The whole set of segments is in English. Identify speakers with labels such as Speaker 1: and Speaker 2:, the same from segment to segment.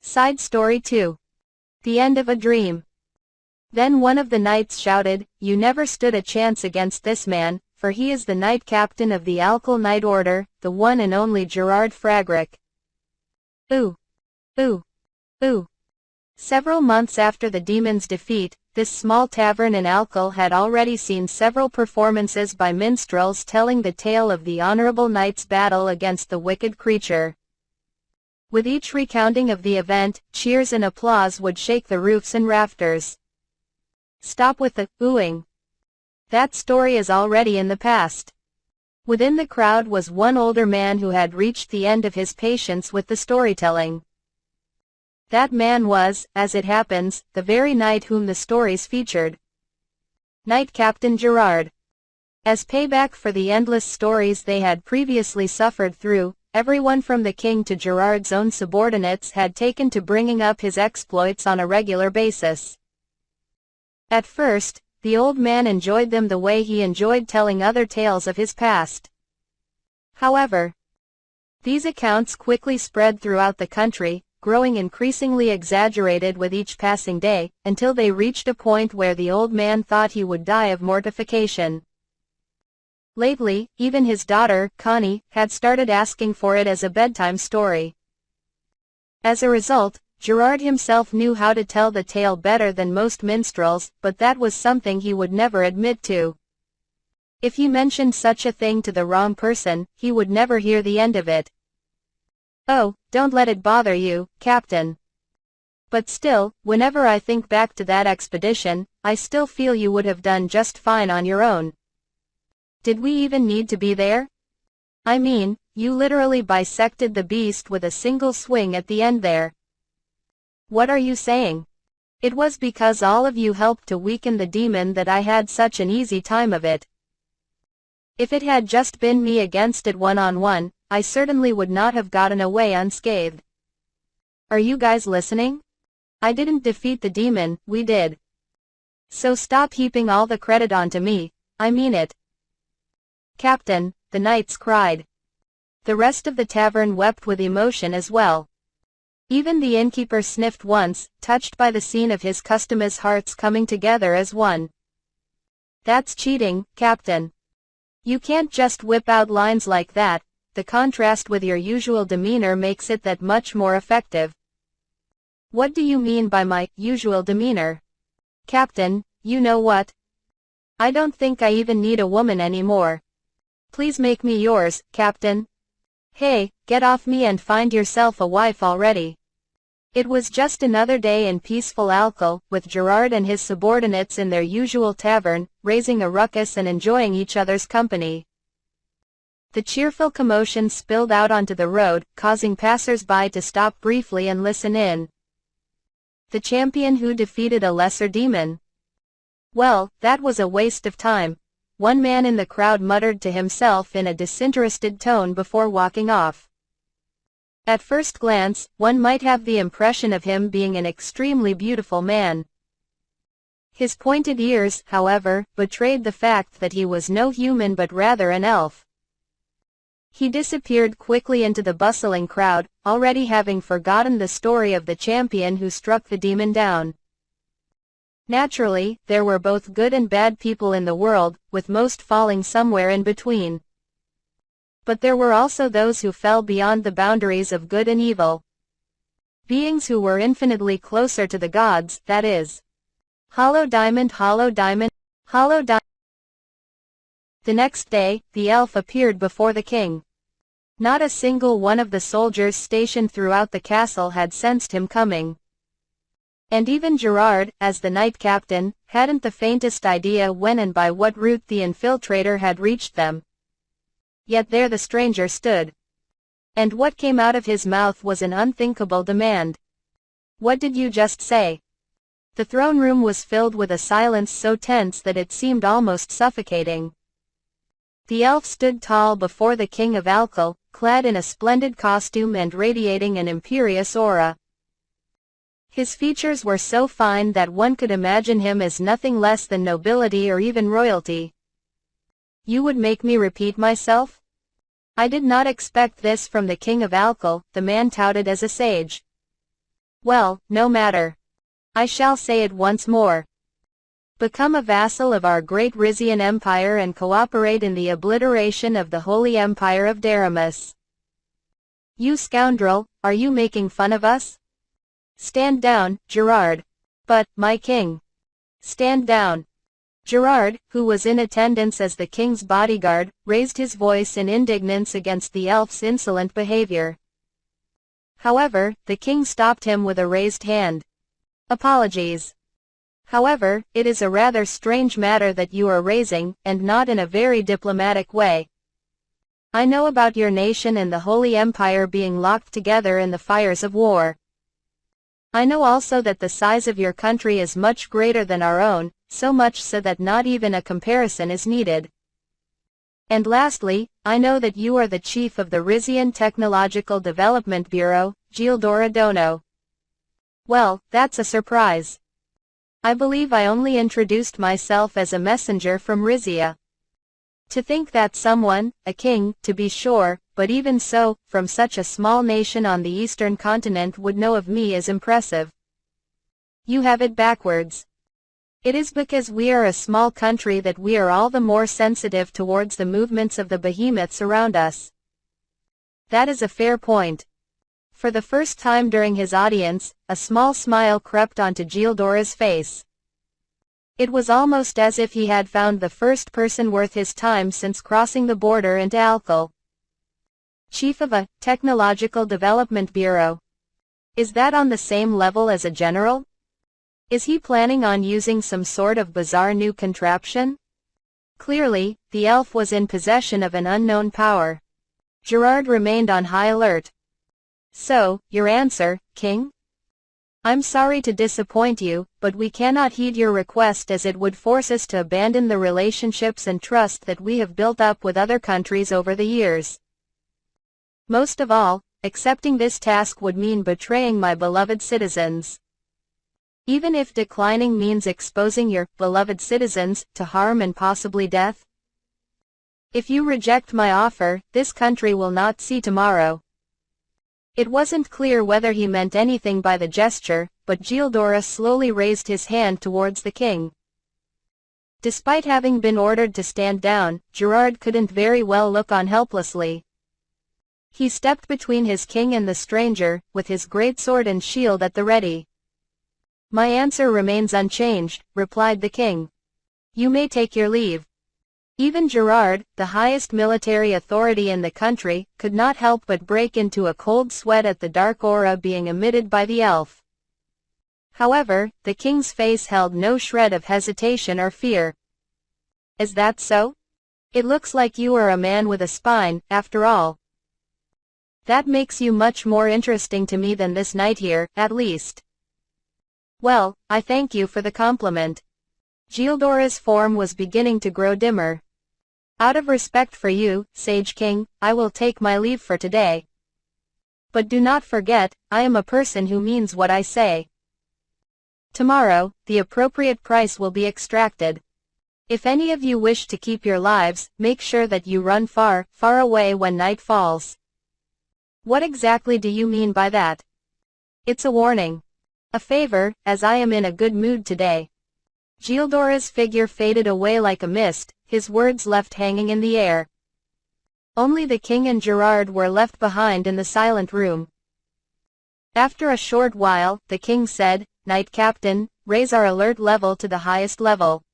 Speaker 1: Side Story 2. The End of a Dream. Then one of the knights shouted, "You never stood a chance against this man, for he is the knight captain of the Alkal Knight Order, the one and only Gerard Fragrick." Ooh. Ooh. Ooh. Several months after the demon's defeat, this small tavern in Alkal had already seen several performances by minstrels telling the tale of the honorable knight's battle against the wicked creature. With each recounting of the event, cheers and applause would shake the roofs and rafters. Stop with the oohing. That story is already in the past. Within the crowd was one older man who had reached the end of his patience with the storytelling. That man was, as it happens, the very knight whom the stories featured. Knight Captain Gerard. As payback for the endless stories they had previously suffered through, everyone from the king to Gerard's own subordinates had taken to bringing up his exploits on a regular basis. At first, the old man enjoyed them the way he enjoyed telling other tales of his past. However, these accounts quickly spread throughout the country, growing increasingly exaggerated with each passing day, until they reached a point where the old man thought he would die of mortification. Lately, even his daughter, Connie, had started asking for it as a bedtime story. As a result, Gerard himself knew how to tell the tale better than most minstrels, but that was something he would never admit to. If he mentioned such a thing to the wrong person, he would never hear the end of it. "Oh, don't let it bother you, Captain. But still, whenever I think back to that expedition, I still feel you would have done just fine on your own. Did we even need to be there? I mean, you literally bisected the beast with a single swing at the end there." "What are you saying? It was because all of you helped to weaken the demon that I had such an easy time of it. If it had just been me against it one-on-one, I certainly would not have gotten away unscathed. Are you guys listening? I didn't defeat the demon, we did. So stop heaping all the credit onto me, I mean it." "Captain," the knights cried. The rest of the tavern wept with emotion as well. Even the innkeeper sniffed once, touched by the scene of his customers' hearts coming together as one. "That's cheating, Captain. You can't just whip out lines like that, the contrast with your usual demeanor makes it that much more effective." "What do you mean by my usual demeanor? Captain, you know what? I don't think I even need a woman anymore. Please make me yours, Captain. Hey, get off me and find yourself a wife already." It was just another day in peaceful Alkal, with Gerard and his subordinates in their usual tavern, raising a ruckus and enjoying each other's company. The cheerful commotion spilled out onto the road, causing passers-by to stop briefly and listen in. The champion who defeated a lesser demon? Well, that was a waste of time, one man in the crowd muttered to himself in a disinterested tone before walking off. At first glance, one might have the impression of him being an extremely beautiful man. His pointed ears, however, betrayed the fact that he was no human but rather an elf. He disappeared quickly into the bustling crowd, already having forgotten the story of the champion who struck the demon down. Naturally, there were both good and bad people in the world, with most falling somewhere in between. But there were also those who fell beyond the boundaries of good and evil. Beings who were infinitely closer to the gods, that is. Hollow diamond, hollow diamond, hollow diamond. The next day, the elf appeared before the king. Not a single one of the soldiers stationed throughout the castle had sensed him coming. And even Gerard, as the knight captain, hadn't the faintest idea when and by what route the infiltrator had reached them. Yet there the stranger stood. And what came out of his mouth was an unthinkable demand. "What did you just say?" The throne room was filled with a silence so tense that it seemed almost suffocating. The elf stood tall before the king of Alkal, clad in a splendid costume and radiating an imperious aura. His features were so fine that one could imagine him as nothing less than nobility or even royalty. "You would make me repeat myself? I did not expect this from the king of Alkal," the man touted as a sage. Well, no matter. I shall say it once more. Become a vassal of our great Rizian Empire and cooperate in the obliteration of the Holy Empire of Daramus. You scoundrel, are you making fun of us? Stand down, Gerard. But, my king. Stand down. Gerard, who was in attendance as the king's bodyguard, raised his voice in indignance against the elf's insolent behavior. However, the king stopped him with a raised hand. Apologies. However, it is a rather strange matter that you are raising, and not in a very diplomatic way. I know about your nation and the Holy Empire being locked together in the fires of war. I know also that the size of your country is much greater than our own, so much so that not even a comparison is needed. And lastly, I know that you are the chief of the Rizian Technological Development Bureau, Gildor Adono. Well, that's a surprise. I believe I only introduced myself as a messenger from Rizia. To think that someone, a king, to be sure, but even so, from such a small nation on the eastern continent would know of me is impressive. You have it backwards. It is because we are a small country that we are all the more sensitive towards the movements of the behemoths around us. That is a fair point. For the first time during his audience, a small smile crept onto Gildora's face. It was almost as if he had found the first person worth his time since crossing the border into Alkal. Chief of a Technological Development Bureau. Is that on the same level as a general? Is he planning on using some sort of bizarre new contraption? Clearly, the elf was in possession of an unknown power. Gerard remained on high alert. So, your answer, King? I'm sorry to disappoint you, but we cannot heed your request as it would force us to abandon the relationships and trust that we have built up with other countries over the years. Most of all, accepting this task would mean betraying my beloved citizens. Even if declining means exposing your beloved citizens to harm and possibly death? If you reject my offer, this country will not see tomorrow. It wasn't clear whether he meant anything by the gesture, but Gildora slowly raised his hand towards the king. Despite having been ordered to stand down, Gerard couldn't very well look on helplessly. He stepped between his king and the stranger, with his great sword and shield at the ready. My answer remains unchanged, replied the king. You may take your leave. Even Gerard, the highest military authority in the country, could not help but break into a cold sweat at the dark aura being emitted by the elf. However, the king's face held no shred of hesitation or fear. Is that so? It looks like you are a man with a spine, after all. That makes you much more interesting to me than this knight here, at least. Well, I thank you for the compliment. Gildora's form was beginning to grow dimmer. Out of respect for you, Sage King, I will take my leave for today. But do not forget, I am a person who means what I say. Tomorrow, the appropriate price will be extracted. If any of you wish to keep your lives, make sure that you run far, far away when night falls. What exactly do you mean by that? It's a warning. A favor, as I am in a good mood today. Gildora's figure faded away like a mist, his words left hanging in the air. Only the king and Gerard were left behind in the silent room. After a short while, the king said, Knight Captain, raise our alert level to the highest level.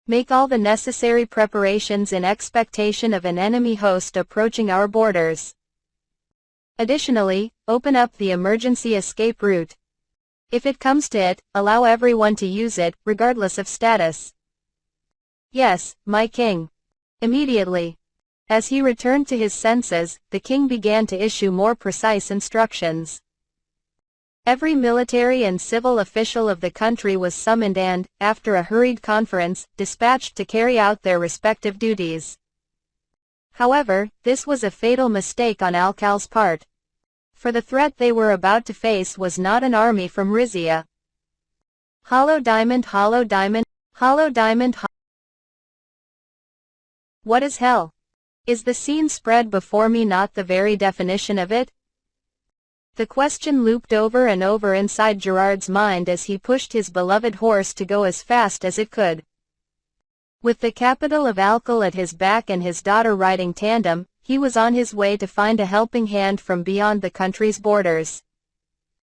Speaker 1: Make all the necessary preparations in expectation of an enemy host approaching our borders. Additionally, open up the emergency escape route. If it comes to it, allow everyone to use it, regardless of status. Yes, my king. Immediately. As he returned to his senses, the king began to issue more precise instructions. Every military and civil official of the country was summoned and, after a hurried conference, dispatched to carry out their respective duties. However, this was a fatal mistake on Alkal's part. For the threat they were about to face was not an army from Rizia. Hollow diamond, hollow diamond, hollow diamond. What is hell? Is the scene spread before me not the very definition of it? The question looped over and over inside Gerard's mind as he pushed his beloved horse to go as fast as it could. With the capital of Alkal at his back and his daughter riding tandem, he was on his way to find a helping hand from beyond the country's borders.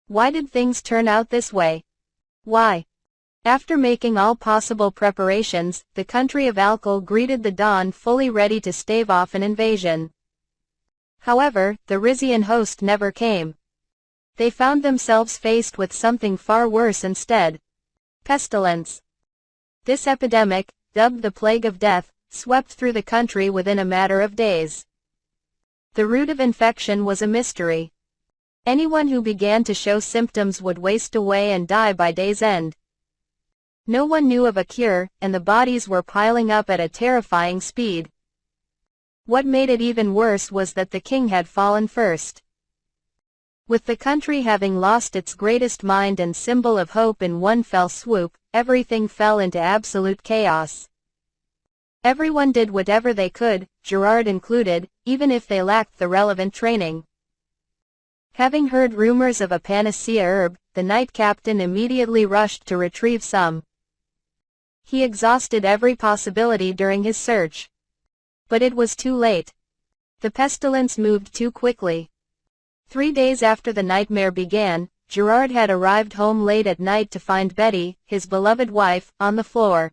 Speaker 1: Why did things turn out this way? Why? After making all possible preparations, the country of Alkal greeted the dawn fully ready to stave off an invasion. However, the Rizian host never came. They found themselves faced with something far worse instead. Pestilence. This epidemic, dubbed the Plague of Death, swept through the country within a matter of days. The root of infection was a mystery. Anyone who began to show symptoms would waste away and die by day's end. No one knew of a cure, and the bodies were piling up at a terrifying speed. What made it even worse was that the king had fallen first. With the country having lost its greatest mind and symbol of hope in one fell swoop, everything fell into absolute chaos. Everyone did whatever they could, Gerard included, even if they lacked the relevant training. Having heard rumors of a panacea herb, the knight captain immediately rushed to retrieve some. He exhausted every possibility during his search. But it was too late. The pestilence moved too quickly. 3 days after the nightmare began, Gerard had arrived home late at night to find Betty, his beloved wife, on the floor.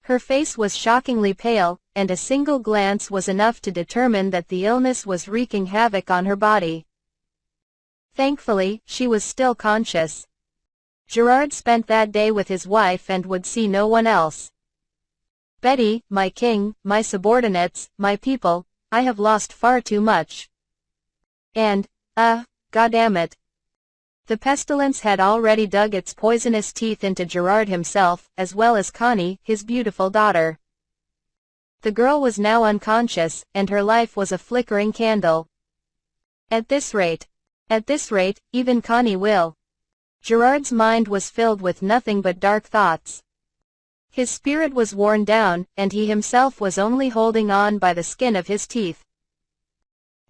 Speaker 1: Her face was shockingly pale, and a single glance was enough to determine that the illness was wreaking havoc on her body. Thankfully, she was still conscious. Gerard spent that day with his wife and would see no one else. "Betty, my king, my subordinates, my people, I have lost far too much. And, goddammit." The pestilence had already dug its poisonous teeth into Gerard himself, as well as Connie, his beautiful daughter. The girl was now unconscious, and her life was a flickering candle. At this rate, even Connie will. Gerard's mind was filled with nothing but dark thoughts. His spirit was worn down, and he himself was only holding on by the skin of his teeth.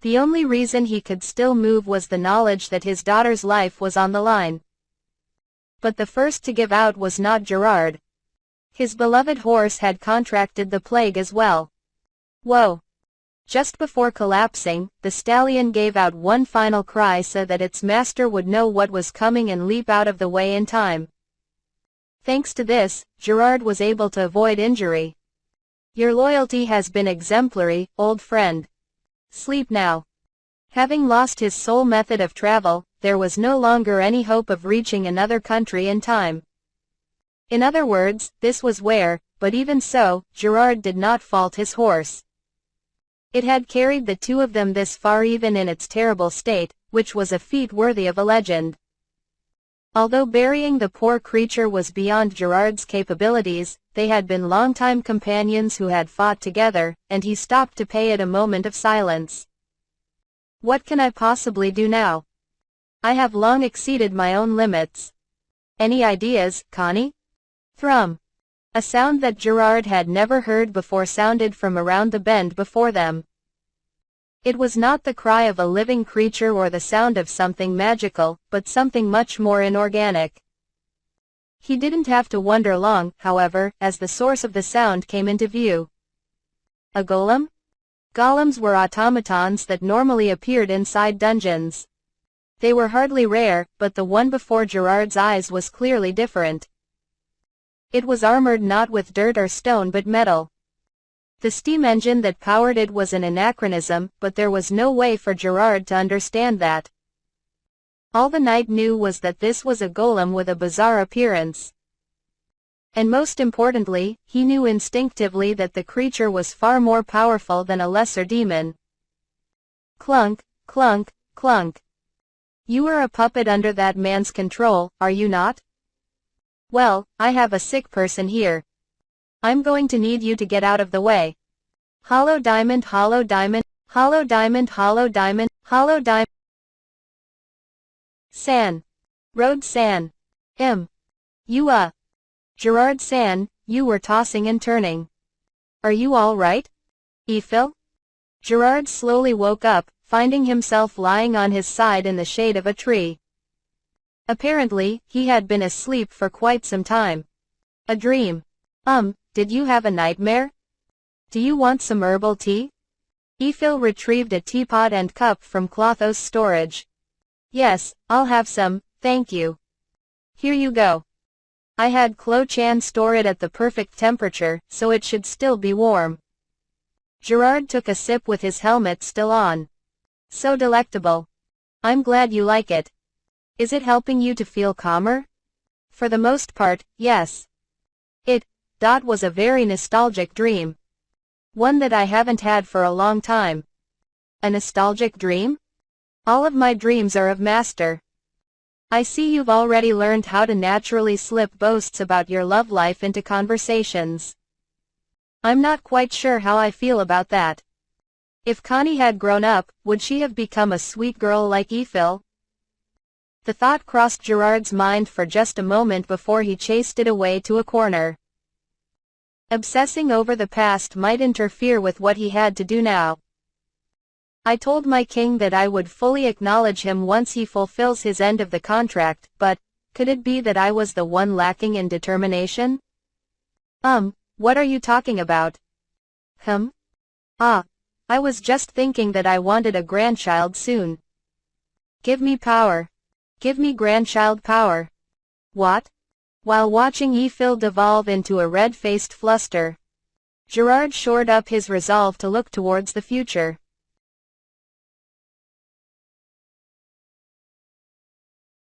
Speaker 1: The only reason he could still move was the knowledge that his daughter's life was on the line. But the first to give out was not Gerard. His beloved horse had contracted the plague as well. Whoa! Just before collapsing, the stallion gave out one final cry so that its master would know what was coming and leap out of the way in time. Thanks to this, Gerard was able to avoid injury. "Your loyalty has been exemplary, old friend. Sleep now." Having lost his sole method of travel, there was no longer any hope of reaching another country in time. In other words, this was where, but even so, Gerard did not fault his horse. It had carried the two of them this far even in its terrible state, which was a feat worthy of a legend. Although burying the poor creature was beyond Gerard's capabilities, they had been longtime companions who had fought together, and he stopped to pay it a moment of silence. "What can I possibly do now? I have long exceeded my own limits. Any ideas, Connie?" Thrum. A sound that Gerard had never heard before sounded from around the bend before them. It was not the cry of a living creature or the sound of something magical, but something much more inorganic. He didn't have to wonder long, however, as the source of the sound came into view. A golem? Golems were automatons that normally appeared inside dungeons. They were hardly rare, but the one before Gerard's eyes was clearly different. It was armored not with dirt or stone but metal. The steam engine that powered it was an anachronism, but there was no way for Gerard to understand that. All the knight knew was that this was a golem with a bizarre appearance. And most importantly, he knew instinctively that the creature was far more powerful than a lesser demon. Clunk, clunk, clunk. "You are a puppet under that man's control, are you not? Well, I have a sick person here. I'm going to need you to get out of the way. Hollow diamond, hollow diamond, hollow diamond, hollow diamond, hollow diamond. San. Road San. You Gerard San, you were tossing and turning. Are you all right? Ephil?" Gerard slowly woke up, finding himself lying on his side in the shade of a tree. Apparently, he had been asleep for quite some time. A dream. Did you have a nightmare? Do you want some herbal tea? Ephil retrieved a teapot and cup from Clotho's storage. Yes, I'll have some, thank you. Here you go. I had Clo-chan store it at the perfect temperature, so it should still be warm. Gerard took a sip with his helmet still on. So delectable. I'm glad you like it. Is it helping you to feel calmer? For the most part, yes. It was a very nostalgic dream. One that I haven't had for a long time. A nostalgic dream? All of my dreams are of Master. I see you've already learned how to naturally slip boasts about your love life into conversations. I'm not quite sure how I feel about that. If Connie had grown up, would she have become a sweet girl like Ephil? The thought crossed Gerard's mind for just a moment before he chased it away to a corner. Obsessing over the past might interfere with what he had to do now. I told my king that I would fully acknowledge him once he fulfills his end of the contract, but could it be that I was the one lacking in determination? What are you talking about? I was just thinking that I wanted a grandchild soon. Give me power. Give me grandchild power. What? While watching Ephil devolve into a red-faced fluster, Gerard shored up his resolve to look towards the future.